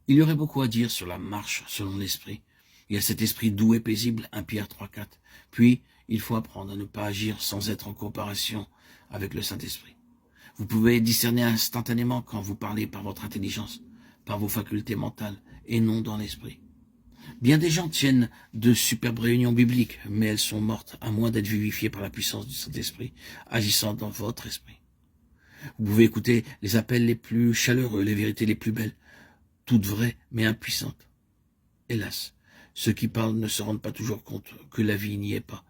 Il y aurait beaucoup à dire sur la marche selon l'esprit. Il y a cet esprit doux et paisible, 1 Pierre 3,4. Puis, il faut apprendre à ne pas agir sans être en comparaison avec le Saint-Esprit. Vous pouvez discerner instantanément quand vous parlez par votre intelligence, par vos facultés mentales, et non dans l'esprit. Bien des gens tiennent de superbes réunions bibliques, mais elles sont mortes à moins d'être vivifiées par la puissance du Saint-Esprit, agissant dans votre esprit. Vous pouvez écouter les appels les plus chaleureux, les vérités les plus belles, toutes vraies mais impuissantes. Hélas, ceux qui parlent ne se rendent pas toujours compte que la vie n'y est pas,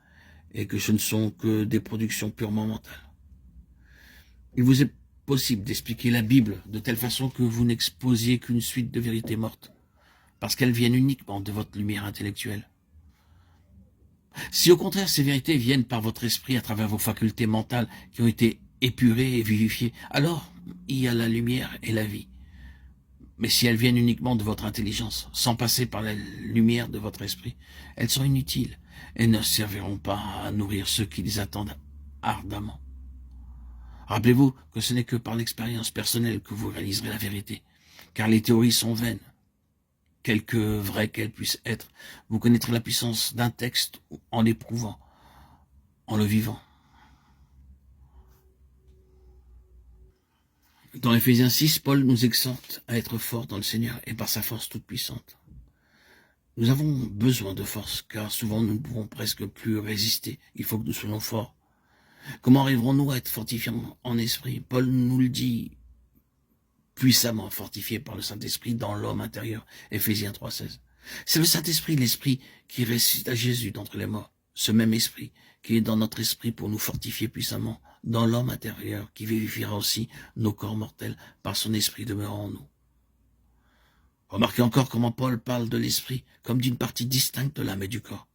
et que ce ne sont que des productions purement mentales. Il vous est possible d'expliquer la Bible de telle façon que vous n'exposiez qu'une suite de vérités mortes, parce qu'elles viennent uniquement de votre lumière intellectuelle. Si au contraire ces vérités viennent par votre esprit à travers vos facultés mentales qui ont été épurées et vivifiées, alors il y a la lumière et la vie. Mais si elles viennent uniquement de votre intelligence, sans passer par la lumière de votre esprit, elles sont inutiles et ne serviront pas à nourrir ceux qui les attendent ardemment. Rappelez-vous que ce n'est que par l'expérience personnelle que vous réaliserez la vérité, car les théories sont vaines. Quelque vraies qu'elles puissent être, vous connaîtrez la puissance d'un texte en l'éprouvant, en le vivant. Dans Éphésiens 6, Paul nous exhorte à être forts dans le Seigneur et par sa force toute puissante. Nous avons besoin de force, car souvent nous ne pouvons presque plus résister. Il faut que nous soyons forts. Comment arriverons-nous à être fortifiés en esprit? Paul nous le dit, puissamment fortifiés par le Saint-Esprit dans l'homme intérieur. Éphésiens 3,16. C'est le Saint-Esprit, l'Esprit qui ressuscita Jésus d'entre les morts. Ce même Esprit qui est dans notre esprit pour nous fortifier puissamment dans l'homme intérieur, qui vivifiera aussi nos corps mortels par son esprit demeurant en nous. Remarquez encore comment Paul parle de l'esprit comme d'une partie distincte de l'âme et du corps.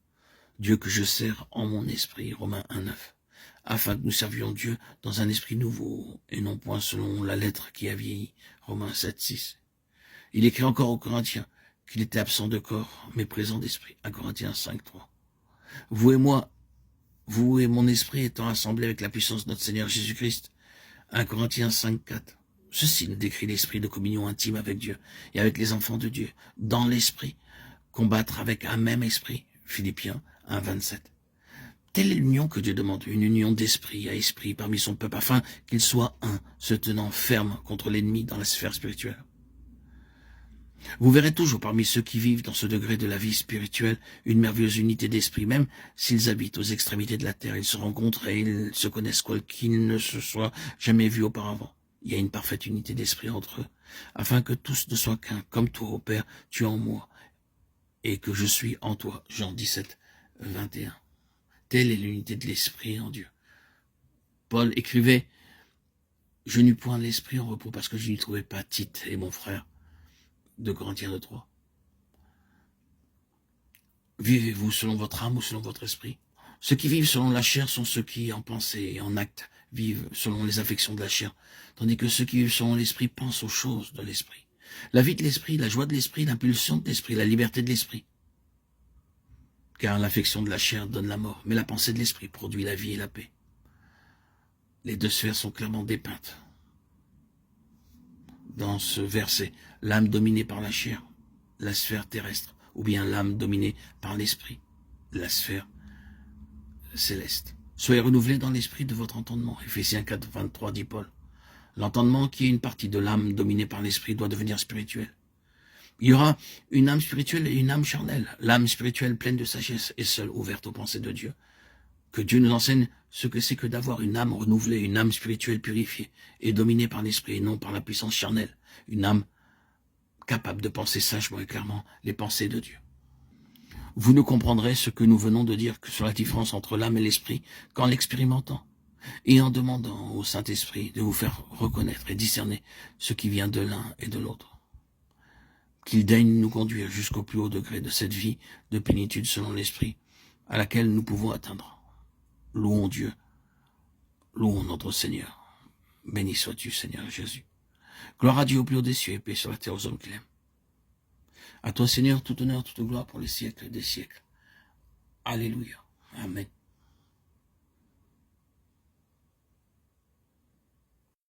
Dieu que je sers en mon esprit, Romains 1,9, afin que nous servions Dieu dans un esprit nouveau et non point selon la lettre qui a vieilli, Romains 7,6. Il écrit encore aux Corinthiens qu'il était absent de corps, mais présent d'esprit, à Corinthiens 5,3. Vous et mon esprit étant assemblés avec la puissance de notre Seigneur Jésus-Christ. 1 Corinthiens 5,4. Ceci nous décrit l'esprit de communion intime avec Dieu et avec les enfants de Dieu, dans l'esprit, combattre avec un même esprit. Philippiens 1,27. Telle est l'union que Dieu demande, une union d'esprit à esprit parmi son peuple, afin qu'il soit un, se tenant ferme contre l'ennemi dans la sphère spirituelle. Vous verrez toujours parmi ceux qui vivent dans ce degré de la vie spirituelle une merveilleuse unité d'esprit, même s'ils habitent aux extrémités de la terre. Ils se rencontrent et ils se connaissent quoiqu'ils ne se soient jamais vus auparavant. Il y a une parfaite unité d'esprit entre eux, afin que tous ne soient qu'un, comme toi, ô Père, tu es en moi, et que je suis en toi. Jean 17, 21. Telle est l'unité de l'esprit en Dieu. Paul écrivait, « Je n'eus point l'esprit en repos parce que je n'y trouvais pas Tite et mon frère. » de Corinthiens 2,3. Vivez-vous selon votre âme ou selon votre esprit? Ceux qui vivent selon la chair sont ceux qui, en pensée et en acte, vivent selon les affections de la chair, tandis que ceux qui vivent selon l'esprit pensent aux choses de l'esprit. La vie de l'esprit, la joie de l'esprit, l'impulsion de l'esprit, la liberté de l'esprit. Car l'affection de la chair donne la mort, mais la pensée de l'esprit produit la vie et la paix. Les deux sphères sont clairement dépeintes dans ce verset, l'âme dominée par la chair, la sphère terrestre, ou bien l'âme dominée par l'esprit, la sphère céleste. Soyez renouvelés dans l'esprit de votre entendement. Éphésiens 4, 23 dit Paul. L'entendement, qui est une partie de l'âme dominée par l'esprit, doit devenir spirituel. Il y aura une âme spirituelle et une âme charnelle. L'âme spirituelle pleine de sagesse est seule ouverte aux pensées de Dieu. Que Dieu nous enseigne ce que c'est que d'avoir une âme renouvelée, une âme spirituelle purifiée et dominée par l'esprit et non par la puissance charnelle. Une âme capable de penser sagement et clairement les pensées de Dieu. Vous ne comprendrez ce que nous venons de dire que sur la différence entre l'âme et l'esprit qu'en l'expérimentant et en demandant au Saint-Esprit de vous faire reconnaître et discerner ce qui vient de l'un et de l'autre. Qu'il daigne nous conduire jusqu'au plus haut degré de cette vie de plénitude selon l'Esprit à laquelle nous pouvons atteindre. Louons Dieu, louons notre Seigneur. Béni sois-tu, Seigneur Jésus. Gloire à Dieu au plus haut des cieux et paix sur la terre aux hommes qu'il aime. À toi, Seigneur, tout honneur, toute gloire pour les siècles des siècles. Alléluia. Amen.